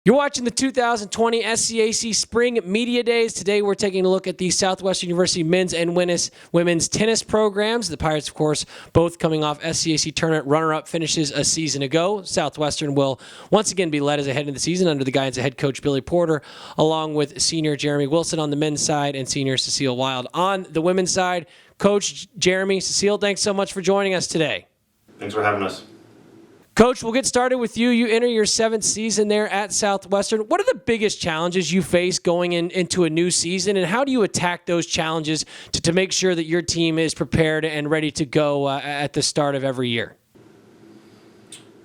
You're watching the 2020 SCAC Spring Media Days. Today we're taking a look at the Southwestern University men's and women's tennis programs. The Pirates, of course, both coming off SCAC tournament runner-up finishes a season ago. Southwestern will once again be led as a head of the season under the guidance of head coach Billy Porter, along with senior Jeremy Wilson on the men's side and senior Cecile Wilde on the women's side. Coach Jeremy, Cecile, thanks so much for joining us today. Thanks for having us. Coach, we'll get started with you. You enter your 7th season there at Southwestern. What are the biggest challenges you face going into a new season, and how do you attack those challenges to make sure that your team is prepared and ready to go at the start of every year?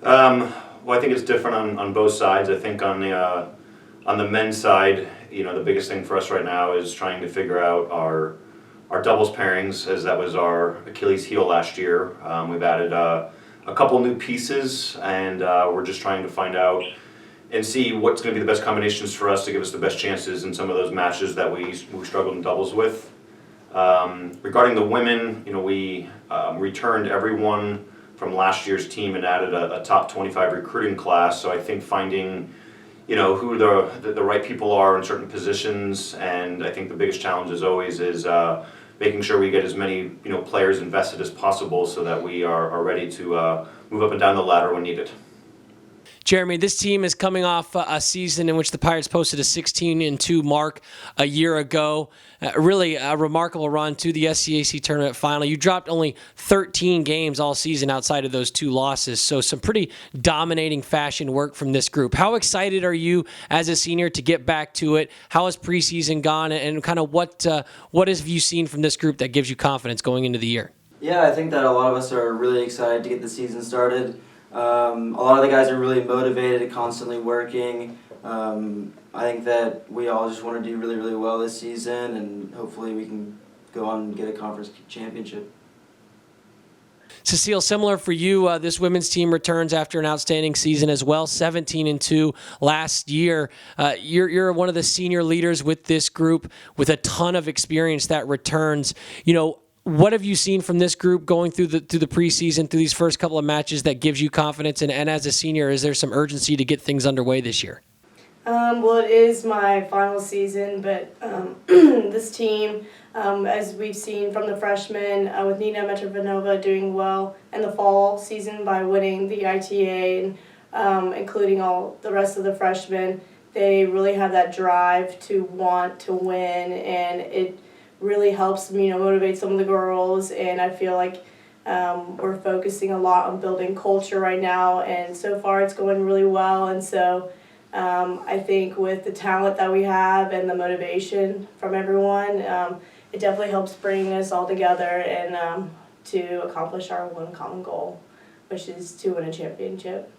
Well, I think it's different on both sides. I think on the men's side, the biggest thing for us right now is trying to figure out our doubles pairings, as that was our Achilles heel last year. We've added a couple new pieces, and we're just trying to find out and see what's going to be the best combinations for us to give us the best chances in some of those matches that we struggled in doubles with. Regarding the women, we returned everyone from last year's team and added a top 25 recruiting class. So I think finding who the right people are in certain positions, and I think the biggest challenge as always is making sure we get as many players invested as possible so that we are ready to move up and down the ladder when needed. Jeremy, this team is coming off a season in which the Pirates posted a 16-2 mark a year ago. Really a remarkable run to the SCAC tournament final. You dropped only 13 games all season outside of those 2 losses, so some pretty dominating fashion work from this group. How excited are you as a senior to get back to it? How has preseason gone, and kind of what have you seen from this group that gives you confidence going into the year? Yeah, I think that a lot of us are really excited to get the season started. A lot of the guys are really motivated, constantly working. I think that we all just want to do really, really well this season, and hopefully we can go on and get a conference championship. Cecile, similar for you, this women's team returns after an outstanding season as well, 17-2 last year. You're one of the senior leaders with this group with a ton of experience that returns. What have you seen from this group going through the preseason, through these first couple of matches that gives you confidence? And as a senior, is there some urgency to get things underway this year? Well, it is my final season, but this team, as we've seen from the freshmen, with Nina Metrovanova doing well in the fall season by winning the ITA and including all the rest of the freshmen, they really have that drive to want to win, and it really helps motivate some of the girls. And I feel like we're focusing a lot on building culture right now, and so far it's going really well. And so I think with the talent that we have and the motivation from everyone, it definitely helps bring us all together and to accomplish our one common goal, which is to win a championship.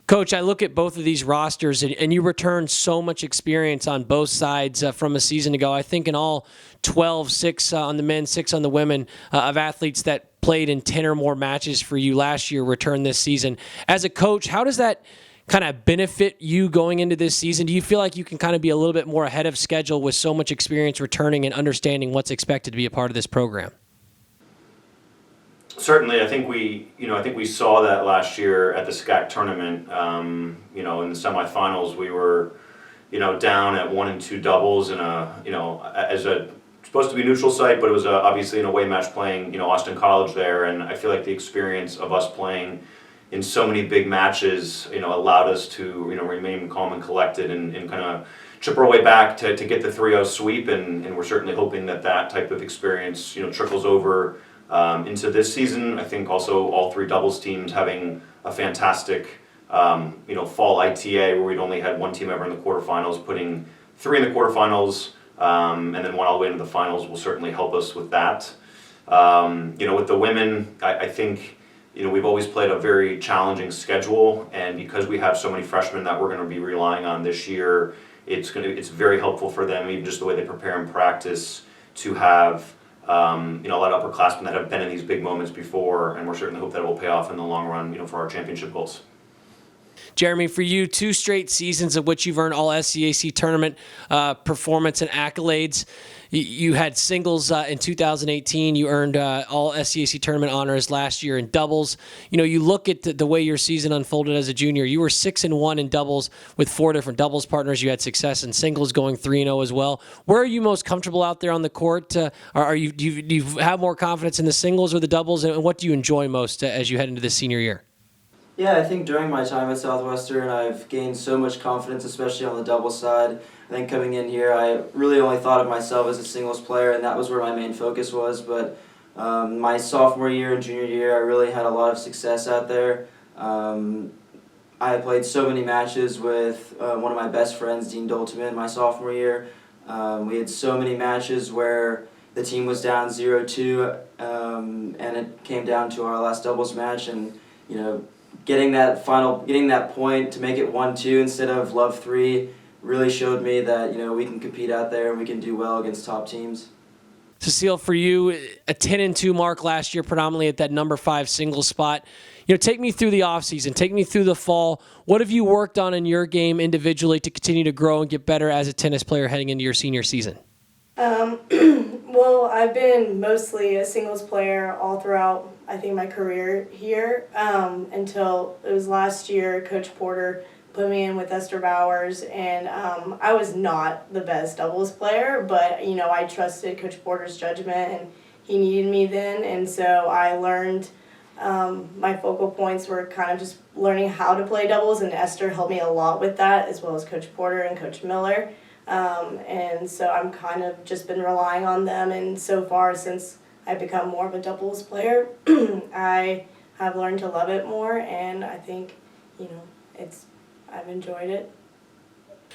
Coach, I look at both of these rosters, and you return so much experience on both sides from a season ago. I think in all 12, 6 on the men, 6 on the women, of athletes that played in 10 or more matches for you last year return this season. As a coach, how does that kind of benefit you going into this season? Do you feel like you can kind of be a little bit more ahead of schedule with so much experience returning and understanding what's expected to be a part of this program? Certainly, I think we saw that last year at the SCAC tournament. In the semifinals, we were, down at 1 and 2 doubles, and as a supposed to be neutral site, but it was obviously an away match playing, Austin College there, and I feel like the experience of us playing in so many big matches, allowed us to, remain calm and collected and kind of chip our way back to get the 3-0 sweep, and we're certainly hoping that type of experience, trickles over into this season. I think also all 3 doubles teams having a fantastic, fall ITA where we'd only had 1 team ever in the quarterfinals, putting 3 in the quarterfinals, and then 1 all the way into the finals will certainly help us with that. With the women, I think, we've always played a very challenging schedule, and because we have so many freshmen that we're going to be relying on this year, it's very helpful for them, even just the way they prepare and practice, to have a lot of upperclassmen that have been in these big moments before, and we're certainly hope that it will pay off in the long run, for our championship goals. Jeremy, for you, 2 straight seasons of which you've earned all SCAC tournament performance and accolades. You had singles in 2018. You earned all SCAC tournament honors last year in doubles. You look at the way your season unfolded as a junior. You were 6-1 in doubles with 4 different doubles partners. You had success in singles, going 3-0 as well. Where are you most comfortable out there on the court? Do you have more confidence in the singles or the doubles? And what do you enjoy most as you head into this senior year? Yeah, I think during my time at Southwestern, I've gained so much confidence, especially on the double side. I think coming in here, I really only thought of myself as a singles player, and that was where my main focus was. But my sophomore year and junior year, I really had a lot of success out there. I played so many matches with one of my best friends, Dean Dolteman, my sophomore year. We had so many matches where the team was down 0-2, and it came down to our last doubles match, and getting that point to make it 1-2 instead of love 3 really showed me that we can compete out there and we can do well against top teams. Cecile, for you, a 10-2 mark last year, predominantly at that number 5 singles spot. Take me through the offseason, take me through the fall. What have you worked on in your game individually to continue to grow and get better as a tennis player heading into your senior season? Well, I've been mostly a singles player all throughout, I think, my career here, until it was last year. Coach Porter put me in with Esther Bowers, and I was not the best doubles player, but I trusted Coach Porter's judgment, and he needed me then, and so I learned. My focal points were kind of just learning how to play doubles, and Esther helped me a lot with that, as well as Coach Porter and Coach Miller. And so I'm kind of just been relying on them, and so far since I've become more of a doubles player, I have learned to love it more, and I think, I've enjoyed it.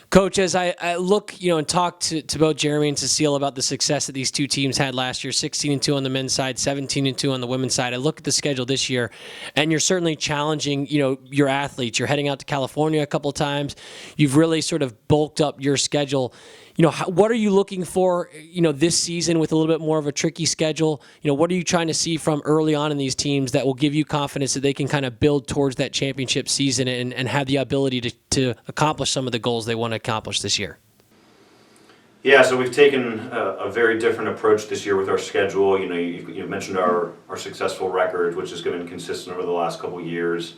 Coach, as I look, and talk to both Jeremy and Cecile about the success that these two teams had last year, 16-2 on the men's side, 17-2 on the women's side. I look at the schedule this year, and you're certainly challenging, your athletes. You're heading out to California a couple of times. You've really sort of bulked up your schedule. What are you looking for, this season with a little bit more of a tricky schedule? What are you trying to see from early on in these teams that will give you confidence that they can kind of build towards that championship season and have the ability to accomplish some of the goals they want to accomplish this year? Yeah, so we've taken a very different approach this year with our schedule. You mentioned our successful record, which has been consistent over the last couple of years.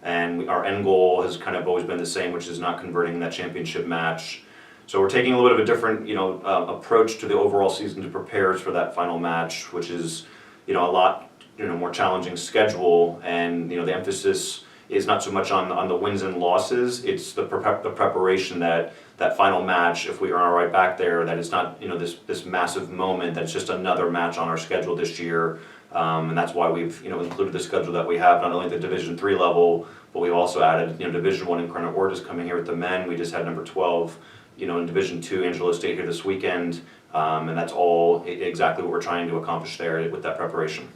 And our end goal has kind of always been the same, which is not converting that championship match. So we're taking a little bit of a different, approach to the overall season to prepare us for that final match, which is, a lot, more challenging schedule, and the emphasis is not so much on the wins and losses. It's the preparation that final match. If we are right back there, that it's not this massive moment. That's just another match on our schedule this year, and that's why we've included the schedule that we have, not only at the Division III level, but we've also added Division I Incarnate Word is coming here with the men. We just had number 12. In Division II, Angelo State here this weekend, and that's all exactly what we're trying to accomplish there with that preparation.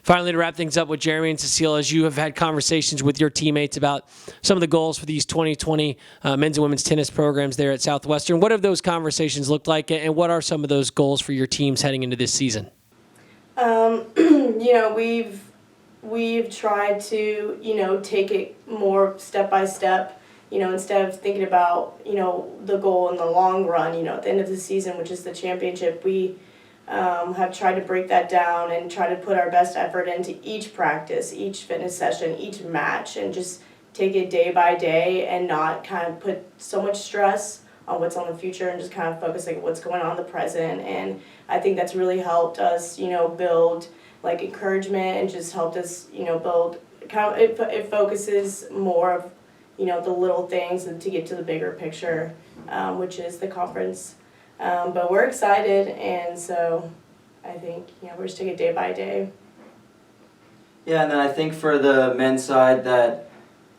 Finally, to wrap things up with Jeremy and Cecile, as you have had conversations with your teammates about some of the goals for these 2020 men's and women's tennis programs there at Southwestern, what have those conversations looked like, and what are some of those goals for your teams heading into this season? We've tried to, take it more step by step. Instead of thinking about, the goal in the long run, at the end of the season, which is the championship, we have tried to break that down and try to put our best effort into each practice, each fitness session, each match, and just take it day by day and not kind of put so much stress on what's on the future and just kind of focusing on what's going on in the present. And I think that's really helped us, build encouragement, and just helped us, build it focuses more of the little things and to get to the bigger picture, which is the conference. But we're excited, and so I think we're just taking it day by day. Yeah, and then I think for the men's side that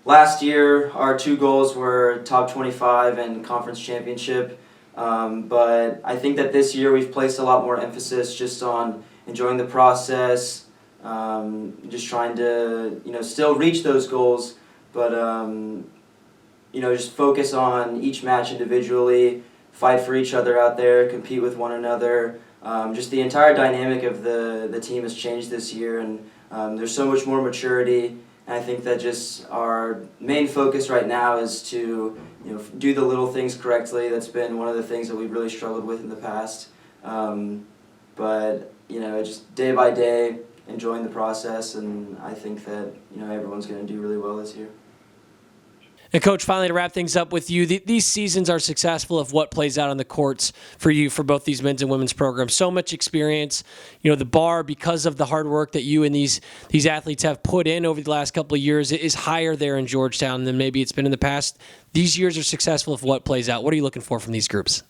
last year our 2 goals were top 25 and conference championship, but I think that this year we've placed a lot more emphasis just on enjoying the process, just trying to still reach those goals, but just focus on each match individually, fight for each other out there, compete with one another. Just the entire dynamic of the team has changed this year, and there's so much more maturity, And I think that just our main focus right now is to do the little things correctly. That's been one of the things that we've really struggled with in the past. But just day by day, enjoying the process, and I think that everyone's going to do really well this year. And Coach, finally to wrap things up with you, these seasons are successful if what plays out on the courts for you for both these men's and women's programs. So much experience, the bar, because of the hard work that you and these athletes have put in over the last couple of years, is higher there in Georgetown than maybe it's been in the past. These years are successful if what plays out. What are you looking for from these groups?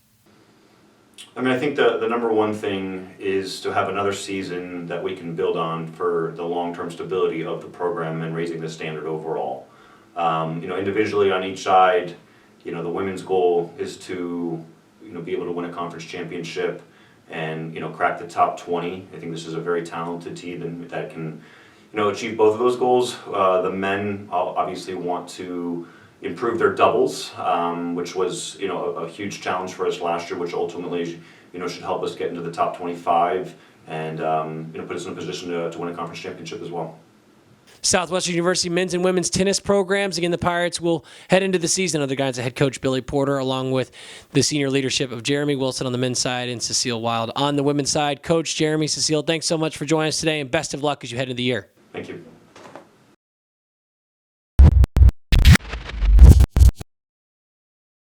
I mean, I think the number one thing is to have another season that we can build on for the long-term stability of the program and raising the standard overall. Individually on each side, the women's goal is to, be able to win a conference championship and, crack the top 20. I think this is a very talented team that can, achieve both of those goals. The men obviously want to improve their doubles, which was, a huge challenge for us last year, which ultimately, should help us get into the top 25 and, put us in a position to win a conference championship as well. Southwestern University men's and women's tennis programs. Again, the Pirates will head into the season under the guidance of head coach Billy Porter, along with the senior leadership of Jeremy Wilson on the men's side and Cecile Wilde on the women's side. Coach, Jeremy, Cecile, thanks so much for joining us today, and best of luck as you head into the year. Thank you.